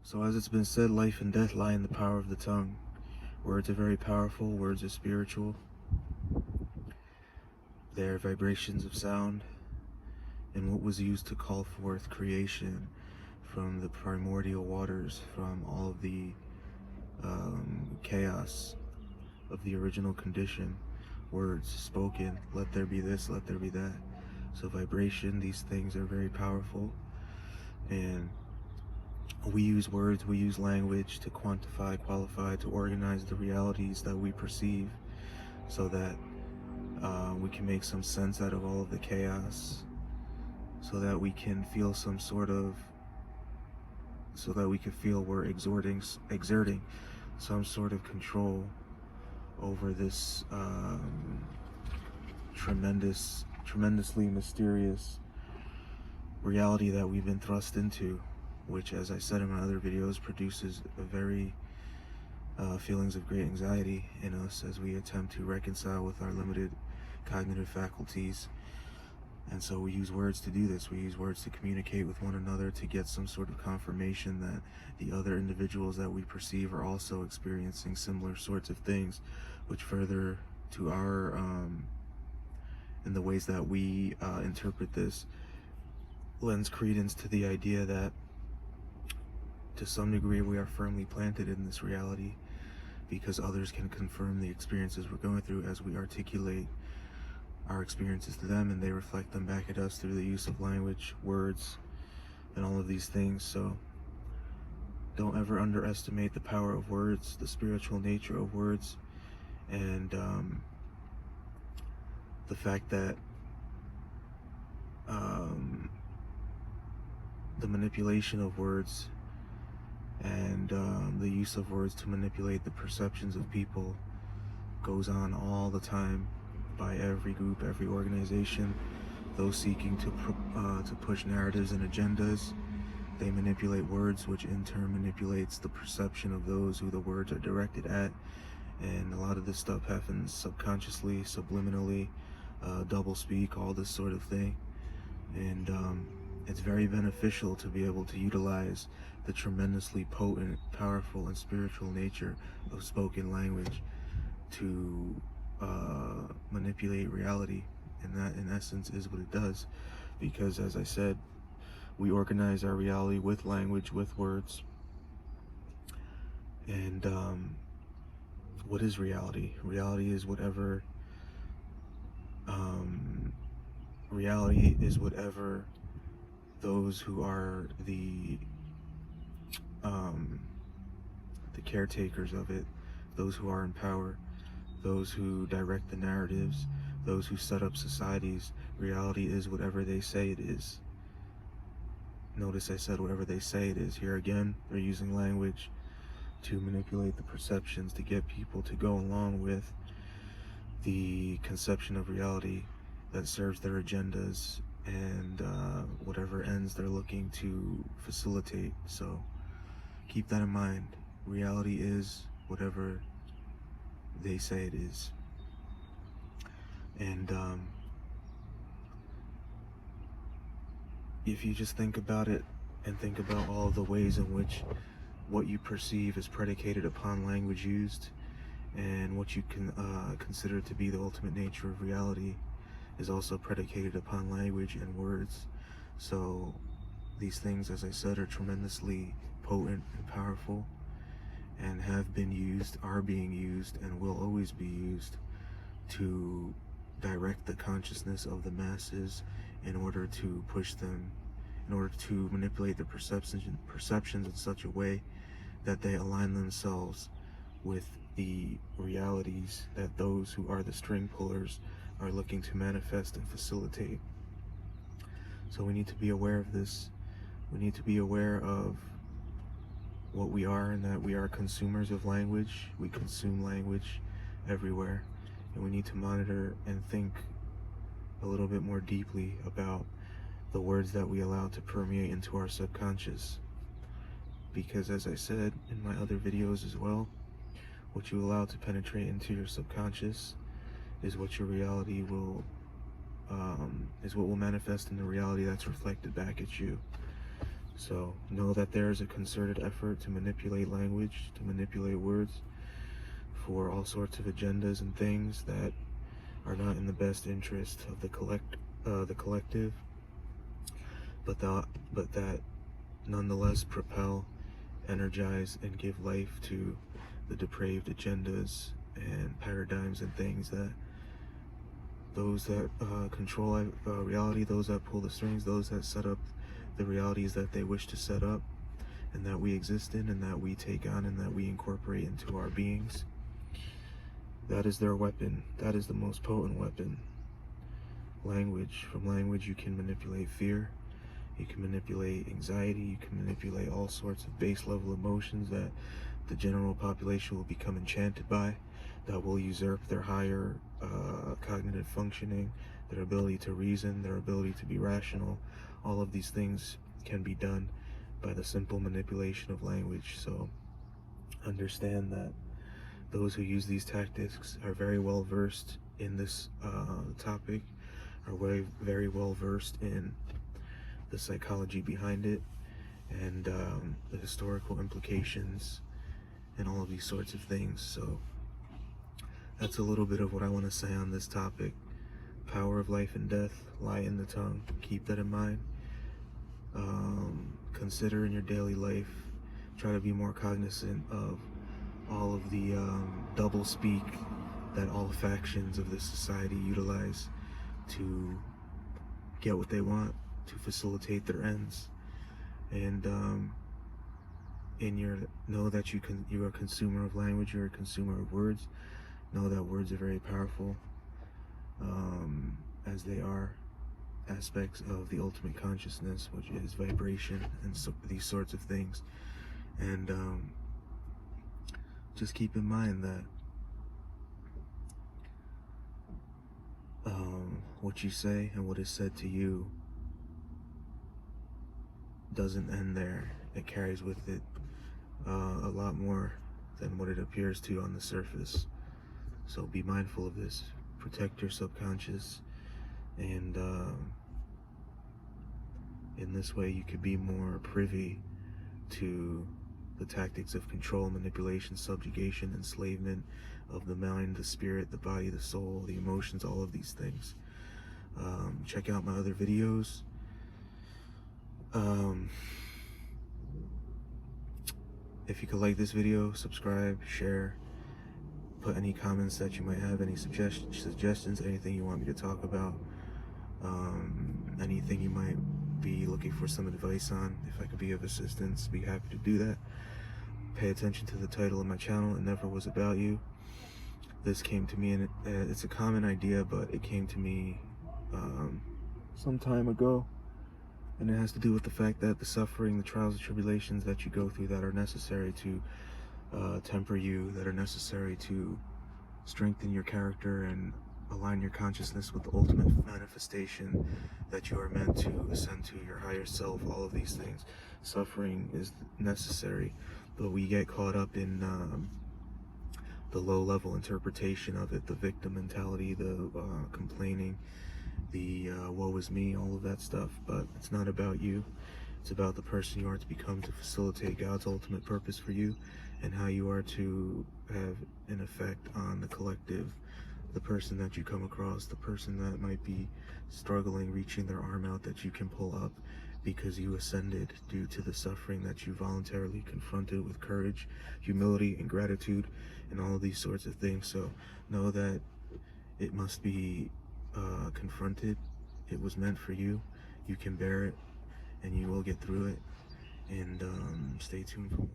So as it's been said, life and death lie in the power of the tongue. Words are very powerful, words are spiritual. They are vibrations of sound, and what was used to call forth creation from the primordial waters, from all of the chaos of the original condition. Words spoken, let there be this, let there be that. So vibration, these things are very powerful, and we use words, we use language to quantify, qualify, to organize the realities that we perceive, so that we can make some sense out of all of the chaos, so that we can feel we're exerting some sort of control over this tremendously mysterious reality that we've been thrust into, which, as I said in my other videos, produces a very feelings of great anxiety in us as we attempt to reconcile with our limited cognitive faculties. And so we use words to do this. We use words to communicate with one another, to get some sort of confirmation that the other individuals that we perceive are also experiencing similar sorts of things, which further to our in the ways that we interpret this, lends credence to the idea that to some degree we are firmly planted in this reality, because others can confirm the experiences we're going through as we articulate our experiences to them, and they reflect them back at us through the use of language, words, and all of these things. So don't ever underestimate the power of words, the spiritual nature of words, and the fact that the manipulation of words and the use of words to manipulate the perceptions of people goes on all the time by every group, every organization, those seeking to push narratives and agendas. They manipulate words, which in turn manipulates the perception of those who the words are directed at. And a lot of this stuff happens subconsciously, subliminally, double speak, all this sort of thing. And it's very beneficial to be able to utilize the tremendously potent, powerful, and spiritual nature of spoken language to manipulate reality. And that in essence is what it does, because as I said, we organize our reality with language, with words. And what is reality? Reality is whatever those who are the caretakers of it, those who are in power, those who direct the narratives, those who set up societies. Reality is whatever they say it is. Notice I said whatever they say it is. Here again, they're using language to manipulate the perceptions, to get people to go along with the conception of reality that serves their agendas and whatever ends they're looking to facilitate. So keep that in mind. Reality is whatever they say it is. And if you just think about it and think about all of the ways in which what you perceive is predicated upon language used, and what you can consider to be the ultimate nature of reality is also predicated upon language and words. So these things, as I said, are tremendously potent and powerful, and have been used, are being used, and will always be used to direct the consciousness of the masses in order to push them, in order to manipulate the perceptions in such a way that they align themselves with the realities that those who are the string pullers are looking to manifest and facilitate. So we need to be aware of this. We need to be aware of what we are, and that we are consumers of language. We consume language everywhere, and we need to monitor and think a little bit more deeply about the words that we allow to permeate into our subconscious. Because as I said in my other videos as well, what you allow to penetrate into your subconscious is what your reality will is what will manifest in the reality that's reflected back at you. So know that there is a concerted effort to manipulate language, to manipulate words for all sorts of agendas and things that are not in the best interest of the collective, but that nonetheless propel, energize, and give life to the depraved agendas and paradigms and things that those that control reality, those that pull the strings, those that set up the realities that they wish to set up and that we exist in and that we take on and that we incorporate into our beings. That is their weapon. That is the most potent weapon. Language. From language you can manipulate fear, you can manipulate anxiety, you can manipulate all sorts of base level emotions that the general population will become enchanted by, that will usurp their higher cognitive functioning, their ability to reason, their ability to be rational. All of these things can be done by the simple manipulation of language. So understand that those who use these tactics are very well versed in this topic, are very well versed in the psychology behind it and the historical implications and all of these sorts of things. So that's a little bit of what I want to say on this topic. Power of life and death lie in the tongue. Keep that in mind. Consider in your daily life, try to be more cognizant of all of the double speak that all factions of this society utilize to get what they want, to facilitate their ends. And know that you're a consumer of language, you're a consumer of words. Know that words are very powerful, as they are aspects of the ultimate consciousness, which is vibration and these sorts of things. And just keep in mind that what you say and what is said to you doesn't end there. It carries with it a lot more than what it appears to on the surface. So be mindful of this. Protect your subconscious, and in this way you could be more privy to the tactics of control, manipulation, subjugation, enslavement of the mind, the spirit, the body, the soul, the emotions, all of these things. Check out my other videos. If you could like this video, subscribe, share, put any comments that you might have, any suggestions, anything you want me to talk about, anything you might be looking for some advice on. If I could be of assistance, be happy to do that. Pay attention to the title of my channel. It never was about you. This came to me, and it's a common idea, but it came to me some time ago, and it has to do with the fact that the suffering, the trials and tribulations that you go through that are necessary to temper you, that are necessary to strengthen your character and align your consciousness with the ultimate manifestation that you are meant to ascend to, your higher self. All of these things, suffering is necessary, but we get caught up in the low-level interpretation of it, the victim mentality, the complaining, the woe is me, all of that stuff. But it's not about you. It's about the person you are to become to facilitate God's ultimate purpose for you, and how you are to have an effect on the collective, the person that you come across, the person that might be struggling, reaching their arm out, that you can pull up because you ascended due to the suffering that you voluntarily confronted with courage, humility, and gratitude, and all of these sorts of things. So know that it must be confronted. It was meant for you. You can bear it, and you will get through it. And stay tuned for more.